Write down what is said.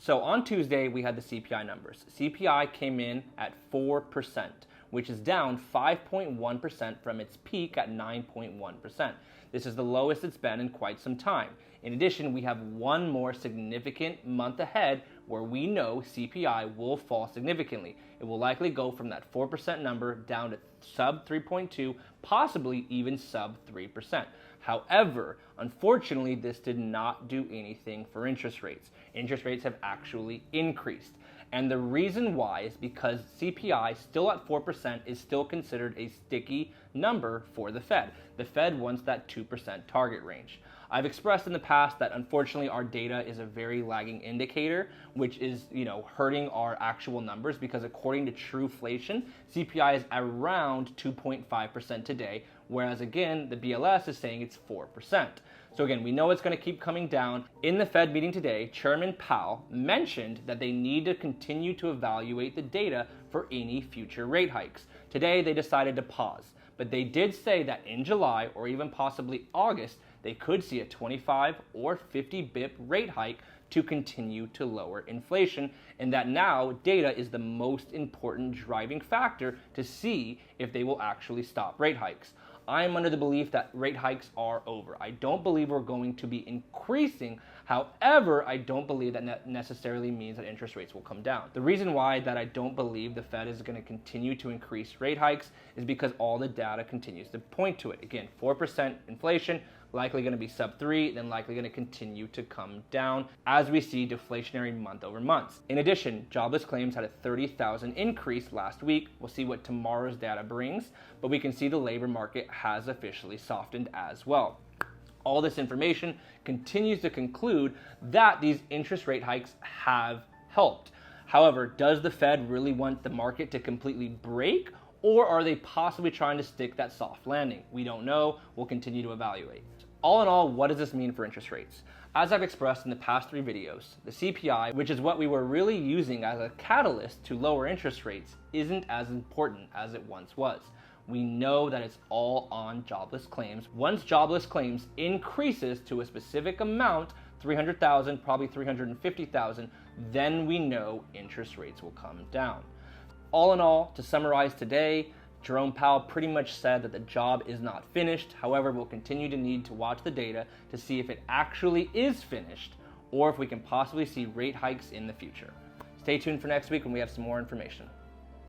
So on Tuesday, we had the CPI numbers. CPI came in at 4%, which is down 5.1% from its peak at 9.1%. This is the lowest it's been in quite some time. In addition, we have one more significant month ahead where we know CPI will fall significantly. It will likely go from that 4% number down to sub 3.2, possibly even sub 3%. However, unfortunately, this did not do anything for interest rates. Interest rates have actually increased. And the reason why is because CPI, still at 4%, is still considered a sticky number for the Fed. The Fed wants that 2% target range. I've expressed in the past that unfortunately our data is a very lagging indicator, which is, hurting our actual numbers, because according to Trueflation, CPI is around 2.5% today, whereas again, the BLS is saying it's 4%. So again, we know it's going to keep coming down. In the Fed meeting today, Chairman Powell mentioned that they need to continue to evaluate the data for any future rate hikes. Today, they decided to pause, but they did say that in July or even possibly August, they could see a 25 or 50 bip rate hike to continue to lower inflation, and that now data is the most important driving factor to see if they will actually stop rate hikes. I'm under the belief that rate hikes are over. I don't believe we're going to be increasing. However, I don't believe that necessarily means that interest rates will come down. The reason why that I don't believe the Fed is going to continue to increase rate hikes is because all the data continues to point to it. Again, 4% inflation, likely going to be sub 3, then likely going to continue to come down as we see deflationary month over month. In addition, jobless claims had a 30,000 increase last week. We'll see what tomorrow's data brings, but we can see the labor market has officially softened as well. All this information continues to conclude that these interest rate hikes have helped. However, does the Fed really want the market to completely break, or are they possibly trying to stick that soft landing? We don't know. We'll continue to evaluate. All in all, what does this mean for interest rates? As I've expressed in the past 3 videos, the CPI, which is what we were really using as a catalyst to lower interest rates, isn't as important as it once was. We know that it's all on jobless claims. Once jobless claims increases to a specific amount, 300,000, probably 350,000, then we know interest rates will come down. All in all, to summarize today, Jerome Powell pretty much said that the job is not finished. However, we'll continue to need to watch the data to see if it actually is finished, or if we can possibly see rate hikes in the future. Stay tuned for next week when we have some more information.